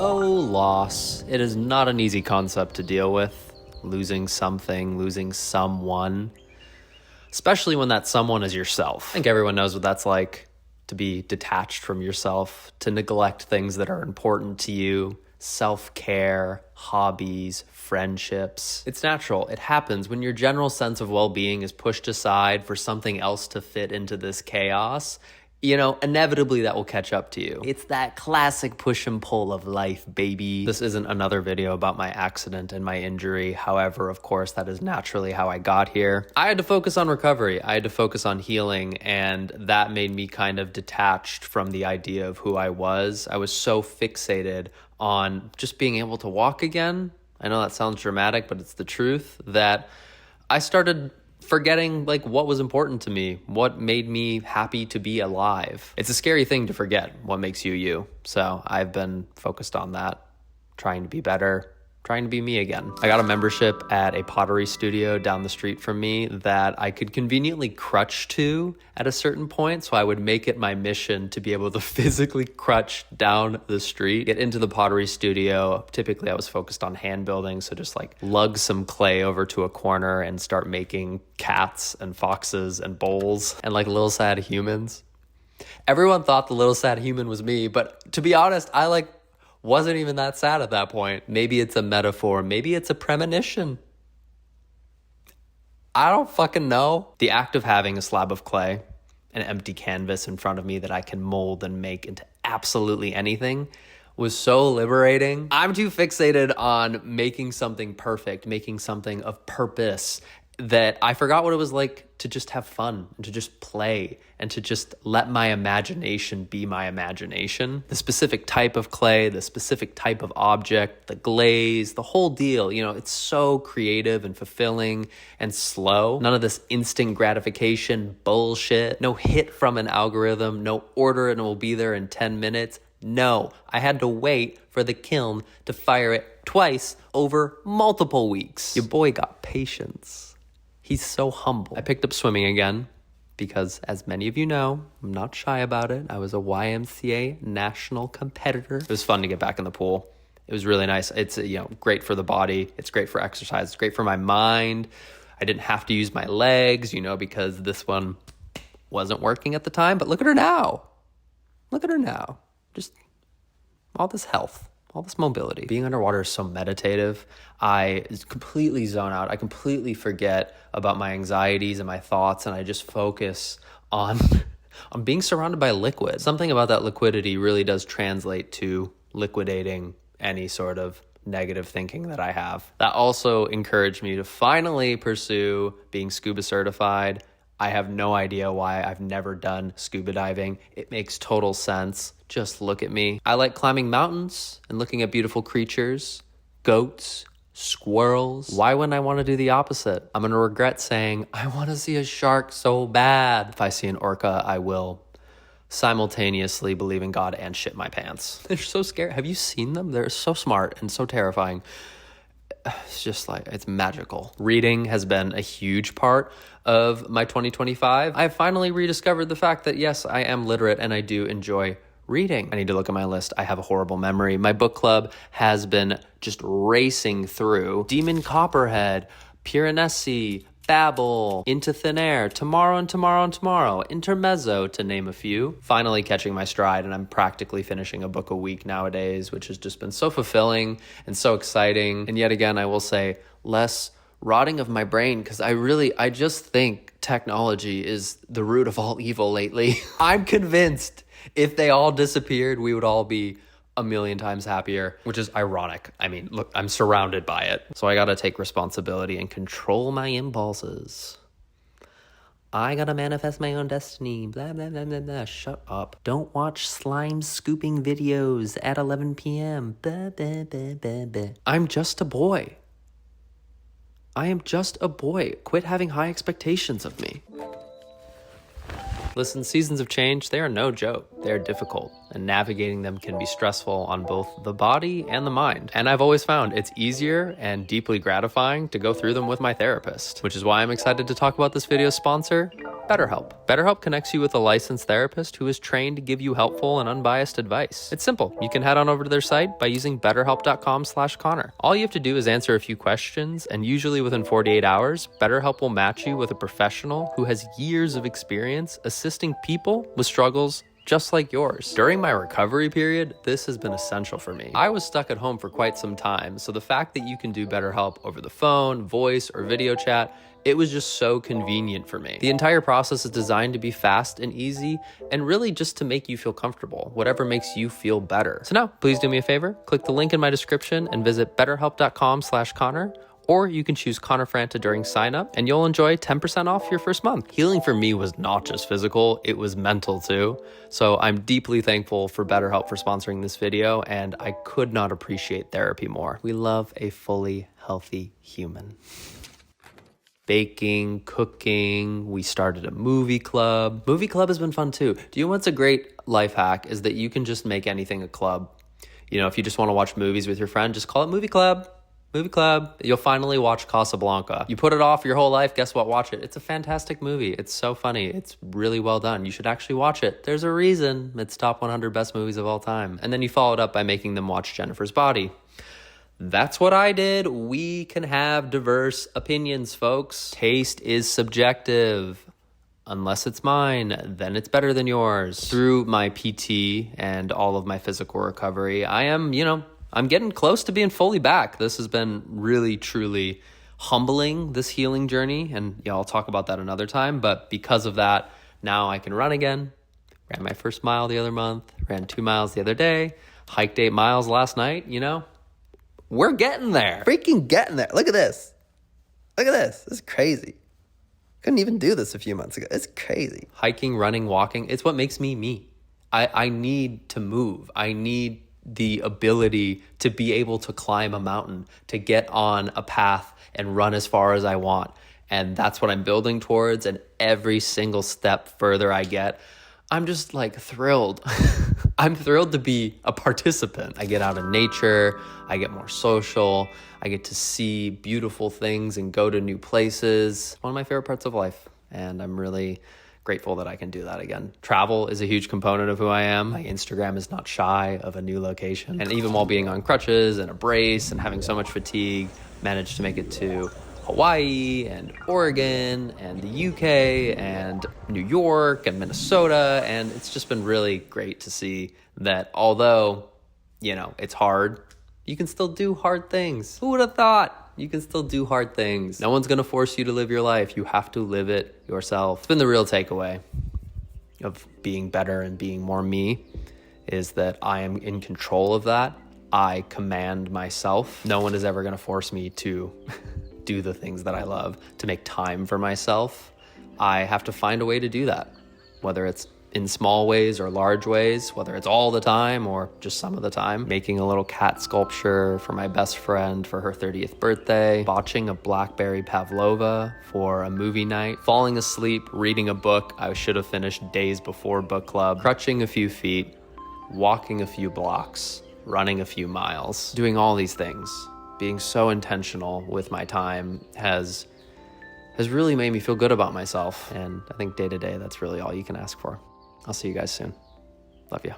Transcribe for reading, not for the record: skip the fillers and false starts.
Oh, loss. It is not an easy concept to deal with. Losing something, losing someone. Especially when that someone is yourself. I think everyone knows what that's like, to be detached from yourself, to neglect things that are important to you, self-care, hobbies, friendships. It's natural. It happens when your general sense of well-being is pushed aside for something else to fit into this chaos. Inevitably that will catch up to you. It's that classic push and pull of life, baby. This isn't another video about my accident and my injury. However, of course, that is naturally how I got here. I had to focus on recovery. I had to focus on healing, and that made me kind of detached from the idea of who I was. I was so fixated on just being able to walk again. I know that sounds dramatic, but it's the truth, that I started forgetting what was important to me, what made me happy to be alive. It's a scary thing to forget what makes you you. So I've been focused on that, trying to be better, trying to be me again. I got a membership at a pottery studio down the street from me that I could conveniently crutch to at a certain point. So I would make it my mission to be able to physically crutch down the street, get into the pottery studio. Typically I was focused on hand building. So just lug some clay over to a corner and start making cats and foxes and bowls and little sad humans. Everyone thought the little sad human was me, but to be honest, I wasn't even that sad at that point. Maybe it's a metaphor. Maybe it's a premonition. I don't fucking know. The act of having a slab of clay, an empty canvas in front of me that I can mold and make into absolutely anything was so liberating. I'm too fixated on making something perfect, making something of purpose, that I forgot what it was like to just have fun and to just play and to just let my imagination be my imagination. The specific type of clay, the specific type of object, the glaze, the whole deal, it's so creative and fulfilling and slow. None of this instant gratification bullshit. No hit from an algorithm, no order and it will be there in 10 minutes. No, I had to wait for the kiln to fire it twice over multiple weeks. Your boy got patience. He's so humble. I picked up swimming again because, as many of you know, I'm not shy about it. I was a YMCA national competitor. It was fun to get back in the pool. It was really nice. It's great for the body. It's great for exercise. It's great for my mind. I didn't have to use my legs, because this one wasn't working at the time. But look at her now. Look at her now. Just all this health. All this mobility. Being underwater is so meditative. I completely zone out. I completely forget about my anxieties and my thoughts, and I just focus on being surrounded by liquid. Something about that liquidity really does translate to liquidating any sort of negative thinking that I have. That also encouraged me to finally pursue being scuba certified. I have no idea why I've never done scuba diving. It makes total sense. Just look at me. I like climbing mountains and looking at beautiful creatures, goats, squirrels. Why wouldn't I want to do the opposite? I'm going to regret saying, I want to see a shark so bad. If I see an orca, I will simultaneously believe in God and shit my pants. They're so scary. Have you seen them? They're so smart and so terrifying. It's just it's magical. Reading has been a huge part of my 2025. I finally rediscovered the fact that yes, I am literate and I do enjoy reading. I need to look at my list. I have a horrible memory. My book club has been just racing through Demon Copperhead, Piranesi, Babel, Into Thin Air, Tomorrow and Tomorrow and Tomorrow, Intermezzo, to name a few. Finally catching my stride, and I'm practically finishing a book a week nowadays, which has just been so fulfilling and so exciting. And yet again, I will say, less rotting of my brain, because I just think technology is the root of all evil lately. I'm convinced if they all disappeared, we would all be a million times happier, which is ironic. I mean, look, I'm surrounded by it. So I gotta take responsibility and control my impulses. I gotta manifest my own destiny. Blah, blah, blah, blah, blah. Shut up. Don't watch slime scooping videos at 11 p.m. Blah, blah, blah, blah, blah. I'm just a boy. I am just a boy. Quit having high expectations of me. Listen, seasons of change, they are no joke. they're difficult, and navigating them can be stressful on both the body and the mind. And I've always found it's easier and deeply gratifying to go through them with my therapist, which is why I'm excited to talk about this video's sponsor, BetterHelp. BetterHelp connects you with a licensed therapist who is trained to give you helpful and unbiased advice. It's simple. You can head on over to their site by using betterhelp.com/Connor. All you have to do is answer a few questions, and usually within 48 hours, BetterHelp will match you with a professional who has years of experience assisting people with struggles just like yours. During my recovery period, this has been essential for me. I was stuck at home for quite some time, so the fact that you can do BetterHelp over the phone, voice, or video chat, it was just so convenient for me. The entire process is designed to be fast and easy, and really just to make you feel comfortable, whatever makes you feel better. So now, please do me a favor, click the link in my description and visit betterhelp.com/Connor, or you can choose ConnorFranta during sign up and you'll enjoy 10% off your first month. Healing for me was not just physical, it was mental too. So I'm deeply thankful for BetterHelp for sponsoring this video, and I could not appreciate therapy more. We love a fully healthy human. Baking, cooking, we started a movie club. Movie club has been fun too. Do you know what's a great life hack is that you can just make anything a club. You know, if you just want to watch movies with your friend, just call it movie club. Movie club. You'll finally watch Casablanca. You put it off your whole life, guess what? Watch it. It's a fantastic movie. It's so funny. It's really well done. You should actually watch it. There's a reason it's top 100 best movies of all time. And then you follow it up by making them watch Jennifer's Body. That's what I did. We can have diverse opinions, folks. Taste is subjective. Unless it's mine, then it's better than yours. Through my PT and all of my physical recovery, I'm getting close to being fully back. This has been really, truly humbling, this healing journey. And I'll talk about that another time. But because of that, now I can run again. Ran my first mile the other month, ran 2 miles the other day, hiked 8 miles last night, We're getting there. Freaking getting there. Look at this. Look at this. This is crazy. Couldn't even do this a few months ago. It's crazy. Hiking, running, walking, it's what makes me me. I need to move. I need the ability to be able to climb a mountain, to get on a path and run as far as I want. And that's what I'm building towards. And every single step further I get, I'm just thrilled. I'm thrilled to be a participant. I get out in nature, I get more social, I get to see beautiful things and go to new places. One of my favorite parts of life. And I'm really grateful that I can do that again. Travel is a huge component of who I am. My Instagram is not shy of a new location. And even while being on crutches and a brace and having so much fatigue, managed to make it to Hawaii and Oregon and the UK and New York and Minnesota. And it's just been really great to see that although, it's hard, you can still do hard things. Who would have thought? You can still do hard things. No one's going to force you to live your life. You have to live it yourself. It's been the real takeaway of being better and being more me is that I am in control of that. I command myself. No one is ever going to force me to do the things that I love, to make time for myself. I have to find a way to do that, whether it's in small ways or large ways, whether it's all the time or just some of the time. Making a little cat sculpture for my best friend for her 30th birthday, botching a blackberry pavlova for a movie night, falling asleep, reading a book I should have finished days before book club, crutching a few feet, walking a few blocks, running a few miles, doing all these things. Being so intentional with my time has really made me feel good about myself. And I think day to day, that's really all you can ask for. I'll see you guys soon. Love you.